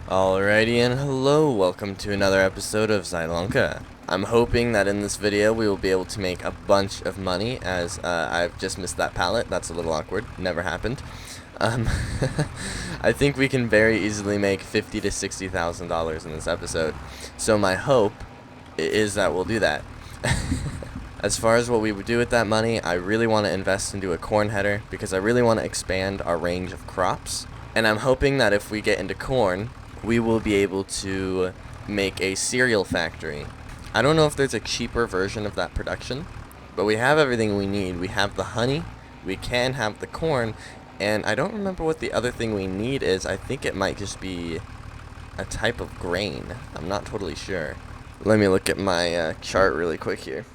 Alrighty, and hello, welcome to another episode of Zielonka. I'm hoping that in this video we will be able to make a bunch of money, as I've just missed that pallet. That's a little awkward, never happened. I think we can very easily make $50,000 to $60,000 in this episode, so my hope is that we'll do that. As far as what we would do with that money, I really want to invest into a corn header because I really want to expand our range of crops, and I'm hoping that if we get into corn, we will be able to make a cereal factory. I don't know if there's a cheaper version of that production, but we have everything we need. We have the honey, we can have the corn, and I don't remember what the other thing we need is. I think it might just be a type of grain. I'm not totally sure. Let me look at my chart really quick here.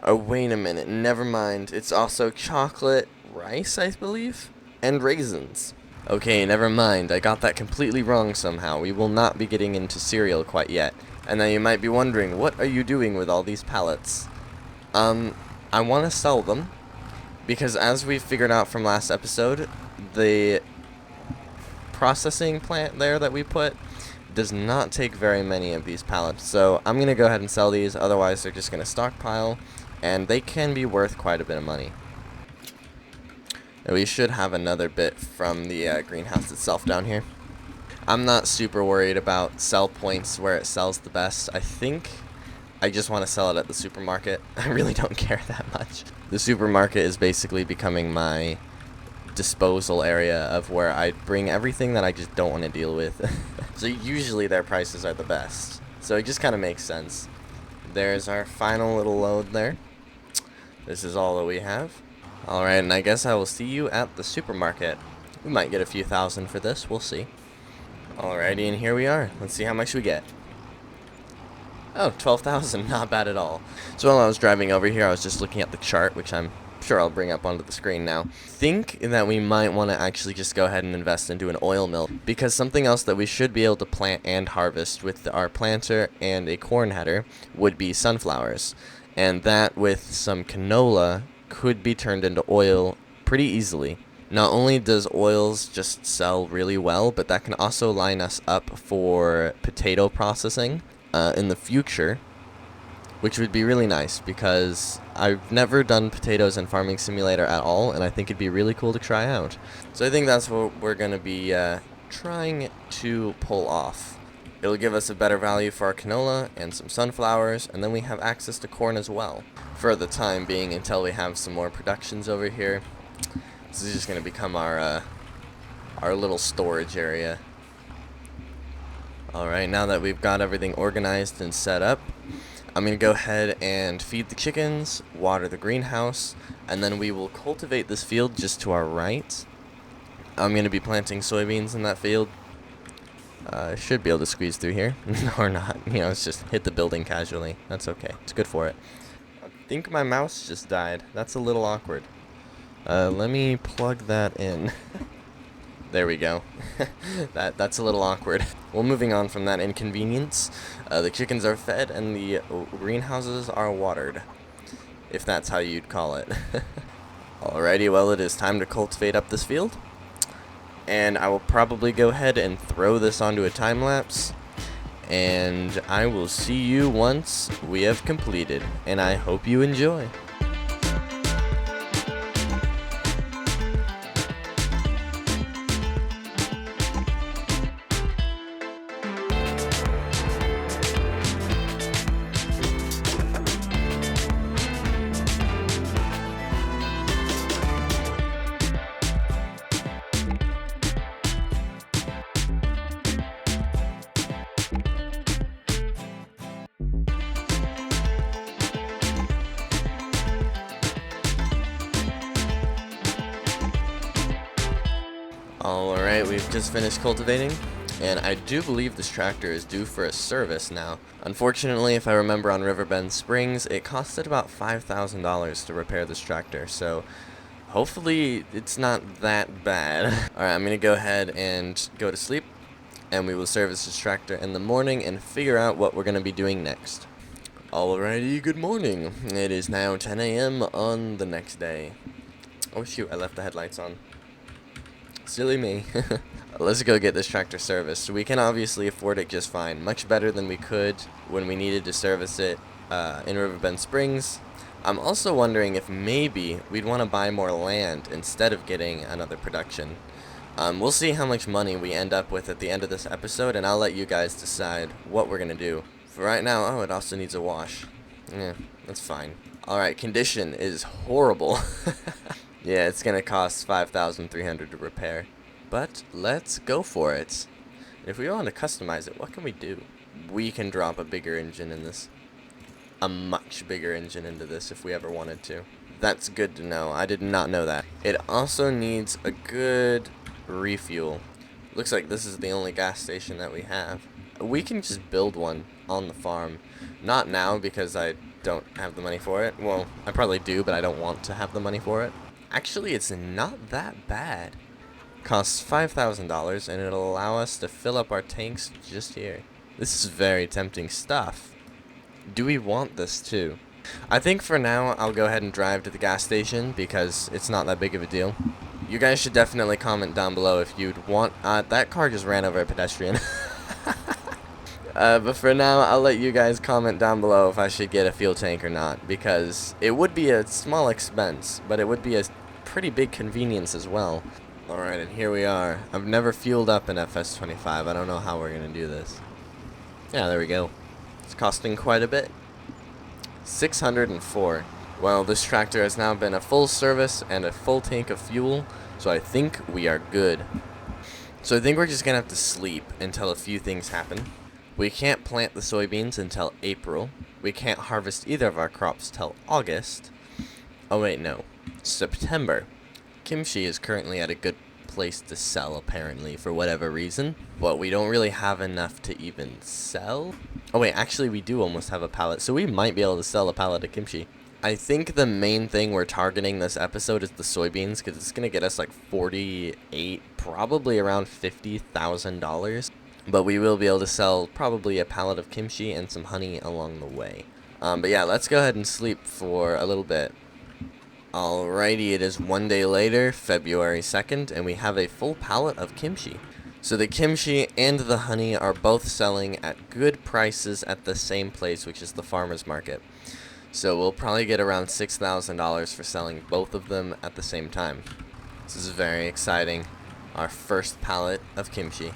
Oh, wait a minute, never mind. It's also chocolate, rice, I believe, and raisins. Okay, never mind. I got that completely wrong somehow. We will not be getting into cereal quite yet. And now you might be wondering, what are you doing with all these pallets? I want to sell them, because as we figured out from last episode, the processing plant there that we put does not take very many of these pallets. So I'm going to go ahead and sell these, otherwise they're just going to stockpile, and they can be worth quite a bit of money. We should have another bit from the greenhouse itself down here. I'm not super worried about sell points where it sells the best. I think I just want to sell it at the supermarket. I really don't care that much. The supermarket is basically becoming my disposal area of where I bring everything that I just don't want to deal with. So usually their prices are the best. So it just kind of makes sense. There's our final little load there. This is all that we have. Alright, and I guess I will see you at the supermarket. We might get a few thousand for this, we'll see. Alrighty, and here we are. Let's see how much we get. Oh, 12,000, not bad at all. So while I was driving over here, I was just looking at the chart, which I'm sure I'll bring up onto the screen now. Think that we might want to actually just go ahead and invest into an oil mill, because something else that we should be able to plant and harvest with our planter and a corn header would be sunflowers. And that with some canola could be turned into oil pretty easily. Not only does oils just sell really well, but that can also line us up for potato processing in the future, which would be really nice because I've never done potatoes in Farming Simulator at all, and I think it'd be really cool to try out. So I think that's what we're going to be trying to pull off. It'll give us a better value for our canola and some sunflowers, and then we have access to corn as well. For the time being, until we have some more productions over here, this is just going to become our little storage area. Alright, now that we've got everything organized and set up, I'm going to go ahead and feed the chickens, water the greenhouse, and then we will cultivate this field just to our right. I'm going to be planting soybeans in that field. Should be able to squeeze through here, or not. You know, it's just hit the building casually. That's okay. It's good for it. I think my mouse just died. That's a little awkward. Let me plug that in. There we go. That's a little awkward. Well, moving on from that inconvenience, the chickens are fed and the greenhouses are watered, if that's how you'd call it. Alrighty, well, it is time to cultivate up this field. And I will probably go ahead and throw this onto a time lapse, and I will see you once we have completed, and I hope you enjoy. Alright, we've just finished cultivating, and I do believe this tractor is due for a service now. Unfortunately, if I remember on Riverbend Springs, it costed about $5,000 to repair this tractor, so hopefully it's not that bad. Alright, I'm going to go ahead and go to sleep, and we will service this tractor in the morning and figure out what we're going to be doing next. Alrighty, good morning. It is now 10 a.m. on the next day. Oh shoot, I left the headlights on. Silly me. Let's go get this tractor serviced. We can obviously afford it just fine. Much better than we could when we needed to service it in Riverbend Springs. I'm also wondering if maybe we'd want to buy more land instead of getting another production. We'll see how much money we end up with at the end of this episode, and I'll let you guys decide what we're going to do. For right now, oh, it also needs a wash. Yeah, that's fine. Alright, condition is horrible. Yeah, it's going to cost $5,300 to repair. But let's go for it. If we want to customize it, what can we do? We can drop a bigger engine in this. A much bigger engine into this if we ever wanted to. That's good to know. I did not know that. It also needs a good refuel. Looks like this is the only gas station that we have. We can just build one on the farm. Not now because I don't have the money for it. Well, I probably do, but I don't want to have the money for it. Actually, it's not that bad. Costs $5,000 and it'll allow us to fill up our tanks just here. This is very tempting stuff. Do we want this too? I think for now I'll go ahead and drive to the gas station because it's not that big of a deal. You guys should definitely comment down below if you'd want... that car just ran over a pedestrian. But for now, I'll let you guys comment down below if I should get a fuel tank or not, because it would be a small expense, but it would be a pretty big convenience as well. Alright, and here we are. I've never fueled up an FS-25. I don't know how we're going to do this. Yeah, there we go. It's costing quite a bit. 604. Well, this tractor has now been a full service and a full tank of fuel, so I think we are good. So I think we're just going to have to sleep until a few things happen. We can't plant the soybeans until April. We can't harvest either of our crops till August. Oh wait, no. September. Kimchi is currently at a good place to sell, apparently, for whatever reason. But we don't really have enough to even sell. Oh wait, actually we do almost have a pallet, so we might be able to sell a pallet of kimchi. I think the main thing we're targeting this episode is the soybeans, because it's going to get us like 48, probably around $50,000. But we will be able to sell probably a pallet of kimchi and some honey along the way. But yeah, let's go ahead and sleep for a little bit. Alrighty, it is one day later, February 2nd, and we have a full pallet of kimchi. So the kimchi and the honey are both selling at good prices at the same place, which is the farmer's market. So we'll probably get around $6,000 for selling both of them at the same time. This is very exciting. Our first pallet of kimchi.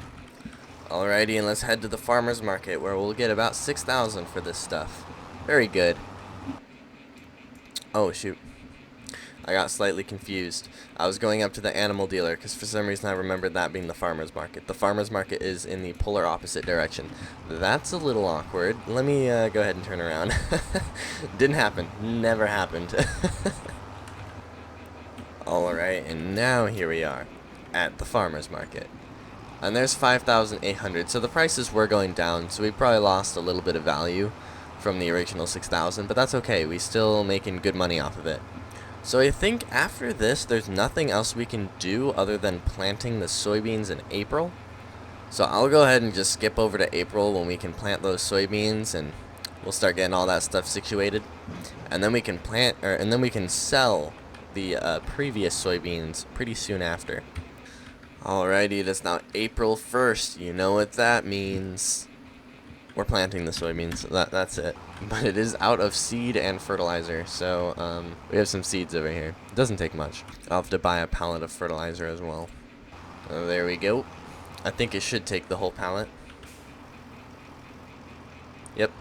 Alrighty, and let's head to the farmer's market where we'll get about $6,000 for this stuff. Very good. Oh, shoot. I got slightly confused. I was going up to the animal dealer because for some reason I remembered that being the farmer's market. The farmer's market is in the polar opposite direction. That's a little awkward. Let me go ahead and turn around. Didn't happen. Never happened. Alright, and now here we are at the farmer's market. And there's 5,800, so the prices were going down, so we probably lost a little bit of value from the original 6,000, but that's okay. We still making good money off of it. So I think after this, there's nothing else we can do other than planting the soybeans in April. So I'll go ahead and just skip over to April when we can plant those soybeans, and we'll start getting all that stuff situated. And then we can and then we can sell the previous soybeans pretty soon after. Alrighty, it is now April 1st. You know what that means. We're planting the soybeans. That's it. But it is out of seed and fertilizer, so we have some seeds over here. It doesn't take much. I'll have to buy a pallet of fertilizer as well. Oh, there we go. I think it should take the whole pallet. Yep.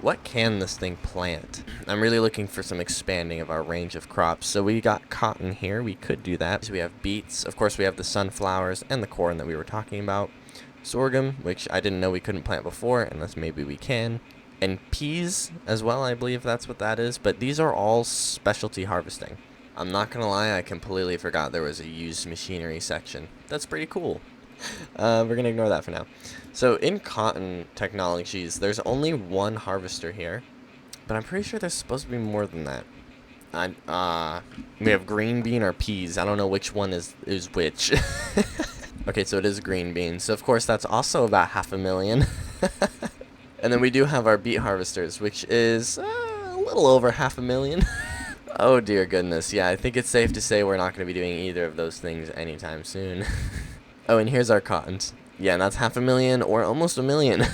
What can this thing plant? I'm really looking for some expanding of our range of crops. So we got cotton here. We could do that. So we have beets. Of course, we have the sunflowers and the corn that we were talking about. Sorghum, which I didn't know we couldn't plant before, unless maybe we can. And peas as well, I believe that's what that is. But these are all specialty harvesting. I'm not going to lie, I completely forgot there was a used machinery section. That's pretty cool. We're going to ignore that for now. So in cotton technologies, there's only one harvester here. But I'm pretty sure there's supposed to be more than that. We have green bean or peas. I don't know which one is which. Okay, so it is green beans. So, of course, that's also about $500,000. And then we do have our beet harvesters, which is a little over $500,000. Oh, dear goodness. Yeah, I think it's safe to say we're not going to be doing either of those things anytime soon. Oh, and here's our cottons. Yeah, and that's 500,000 or almost 1,000,000.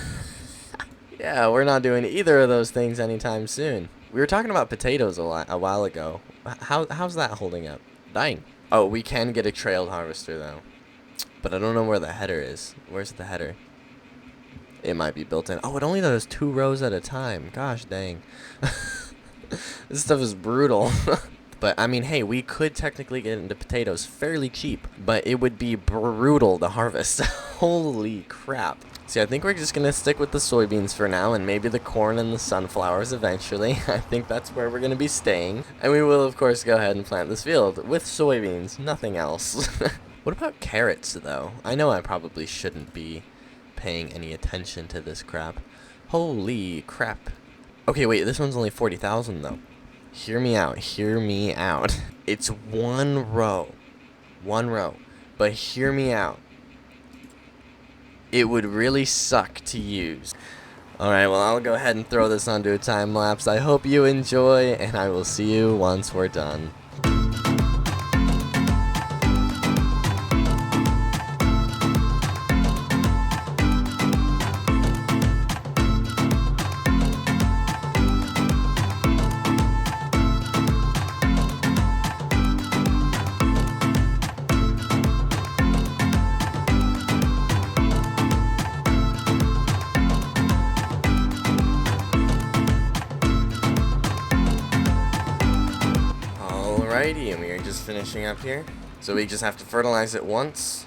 Yeah, we're not doing either of those things anytime soon. We were talking about potatoes a while ago. How's that holding up? Dying. Oh, we can get a trailed harvester though, but I don't know where the header is. Where's the header? It might be built in. Oh, it only does 2 rows at a time. Gosh dang. This stuff is brutal. But, I mean, hey, we could technically get into potatoes fairly cheap, but it would be brutal to harvest. Holy crap. See, I think we're just going to stick with the soybeans for now, and maybe the corn and the sunflowers eventually. I think that's where we're going to be staying. And we will, of course, go ahead and plant this field with soybeans, nothing else. What about carrots, though? I know I probably shouldn't be paying any attention to this crap. Holy crap. Okay, wait, this one's only 40,000, though. Hear me out. Hear me out. It's 1 row. 1 row. But hear me out. It would really suck to use. Alright, well, I'll go ahead and throw this onto a time lapse. I hope you enjoy, and I will see you once we're done. Alrighty, and we are just finishing up here. So we just have to fertilize it once,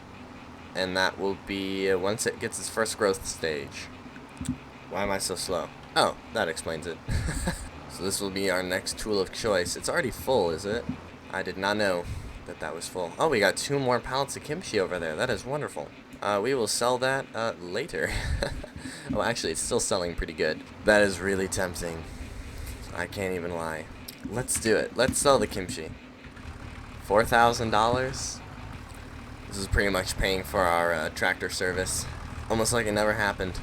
and that will be once it gets its first growth stage. Why am I so slow? Oh, that explains it. So this will be our next tool of choice. It's already full, is it? I did not know that that was full. Oh, we got 2 more pallets of kimchi over there. That is wonderful. We will sell that later. Oh, actually, it's still selling pretty good. That is really tempting. I can't even lie. Let's do it. Let's sell the kimchi. $4,000. This is pretty much paying for our tractor service. Almost like it never happened.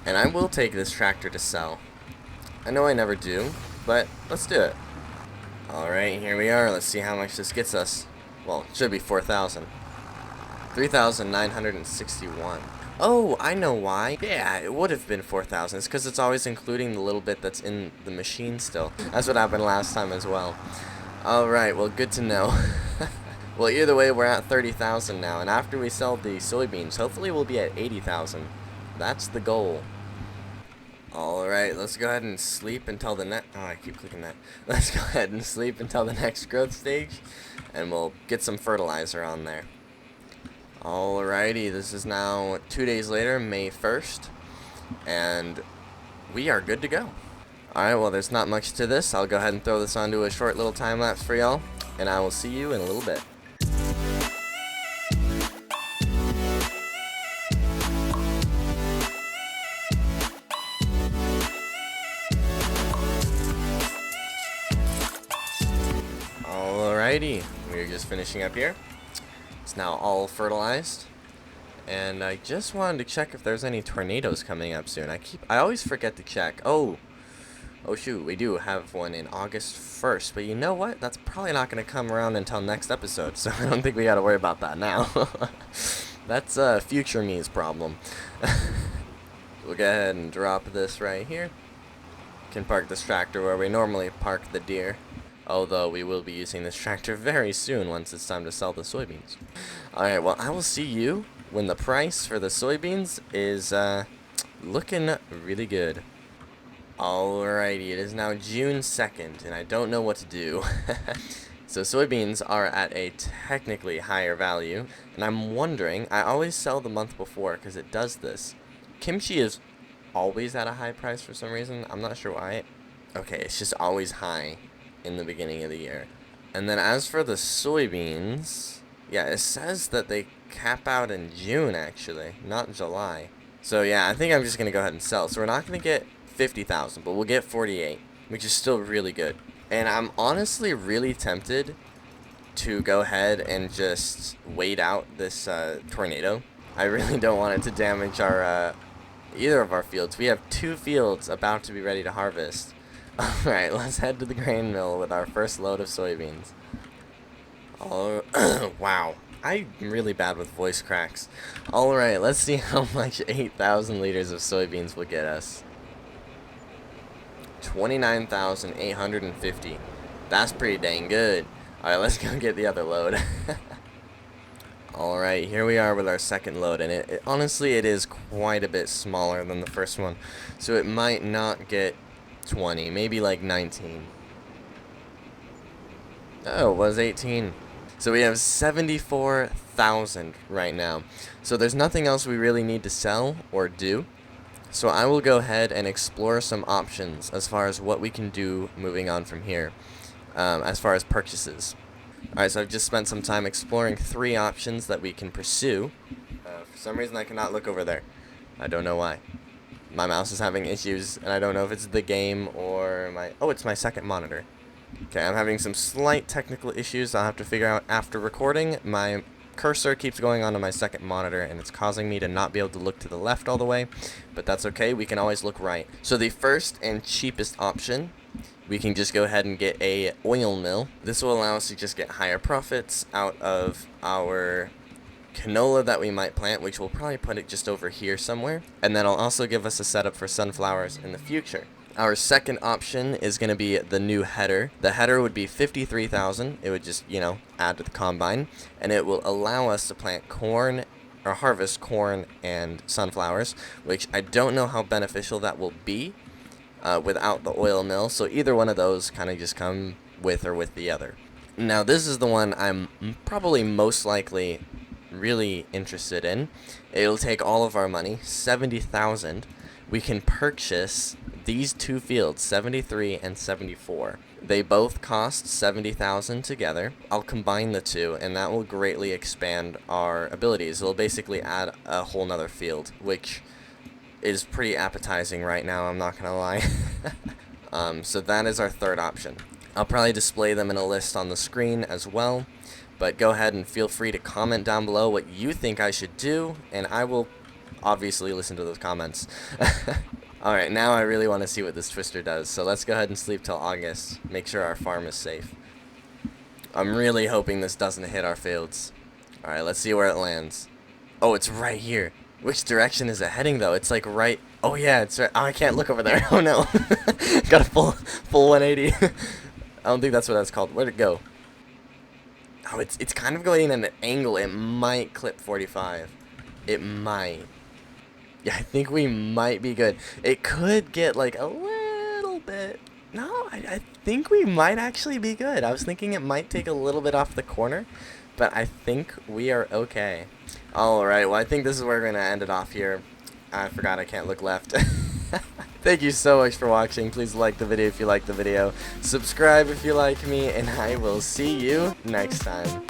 And I will take this tractor to sell. I know I never do, but let's do it. Alright, here we are. Let's see how much this gets us. Well, it should be 4,000. 3,961. Oh, I know why. Yeah, it would have been 4,000. It's because it's always including the little bit that's in the machine still. That's what happened last time as well. Alright, well, good to know. Well, either way, we're at 30,000 now. And after we sell the soybeans, hopefully we'll be at 80,000. That's the goal. Alright, let's go ahead and sleep until the next... Oh, I keep clicking that. Let's go ahead and sleep until the next growth stage. And we'll get some fertilizer on there. Alrighty, this is now 2 days later, May 1st, and we are good to go. Alright, well, there's not much to this. I'll go ahead and throw this onto a short little time lapse for y'all, and I will see you in a little bit. Alrighty, we're just finishing up here. It's now all fertilized, and I just wanted to check if there's any tornadoes coming up soon. I always forget to check. Oh shoot, we do have one in August 1st, but you know what? That's probably not going to come around until next episode, so I don't think we got to worry about that now. That's future me's problem. We'll go ahead and drop this right here. Can park this tractor where we normally park the deer. Although we will be using this tractor very soon once it's time to sell the soybeans. Alright, well, I will see you when the price for the soybeans is looking really good. Alrighty, it is now June 2nd, and I don't know what to do. So soybeans are at a technically higher value, and I'm wondering, I always sell the month before because it does this. Kimchi is always at a high price for some reason. I'm not sure why. Okay, it's just always high in the beginning of the year. And then as for the soybeans, yeah, it says that they cap out in June actually, not July. So yeah, I think I'm just gonna go ahead and sell. So we're not gonna get 50,000, but we'll get 48, which is still really good. And I'm honestly really tempted to go ahead and just wait out this tornado. I really don't want it to damage our either of our fields. We have 2 fields about to be ready to harvest. Alright, let's head to the grain mill with our first load of soybeans. Oh, wow. I'm really bad with voice cracks. Alright, let's see how much 8,000 liters of soybeans will get us. 29,850. That's pretty dang good. Alright, let's go get the other load. Alright, here we are with our second load, and honestly, it is quite a bit smaller than the first one. So it might not get 20, maybe like 19. Oh, it was 18. So we have 74,000 right now. So there's nothing else we really need to sell or do. So I will go ahead and explore some options as far as what we can do moving on from here, as far as purchases. Alright, so I've just spent some time exploring 3 options that we can pursue. For some reason I cannot look over there. I don't know why. My mouse is having issues, and I don't know if it's the game or my... Oh, it's my second monitor. Okay, I'm having some slight technical issues I'll have to figure out after recording. My cursor keeps going onto my second monitor, and it's causing me to not be able to look to the left all the way, but that's okay, we can always look right. So the first and cheapest option, we can just go ahead and get a oil mill. This will allow us to just get higher profits out of our canola that we might plant, which we'll probably put it just over here somewhere, and that'll also give us a setup for sunflowers in the future. Our second option is going to be the new header. The header would be 53,000. It would just, you know, add to the combine, and it will allow us to plant corn or harvest corn and sunflowers, which I don't know how beneficial that will be without the oil mill. So either one of those kind of just come with the other. Now this is the one I'm probably most likely really interested in. It'll take all of our money, 70,000. We can purchase these 2 fields, 73 and 74. They both cost 70,000 together. I'll combine the two, and that will greatly expand our abilities. It'll basically add a whole nother field, which is pretty appetizing right now, I'm not gonna lie. So that is our third option. I'll probably display them in a list on the screen as well, but go ahead and feel free to comment down below what you think I should do, and I will obviously listen to those comments. Alright, now I really want to see what this twister does, so let's go ahead and sleep till August, make sure our farm is safe. I'm really hoping this doesn't hit our fields. Alright, let's see where it lands. Oh, it's right here. Which direction is it heading, though? It's like right... Oh, yeah, it's right... Oh, I can't look over there. Oh, no. Got a full 180. I don't think that's what that's called. Where'd it go? Oh, it's kind of going in an angle. It might clip 45. It might. Yeah, I think we might be good. It could get, like, a little bit... No, I think we might actually be good. I was thinking it might take a little bit off the corner, but I think we are okay. Alright, well, I think this is where we're going to end it off here. I forgot I can't look left. Thank you so much for watching. Please like the video if you like the video. Subscribe if you like me, and I will see you next time.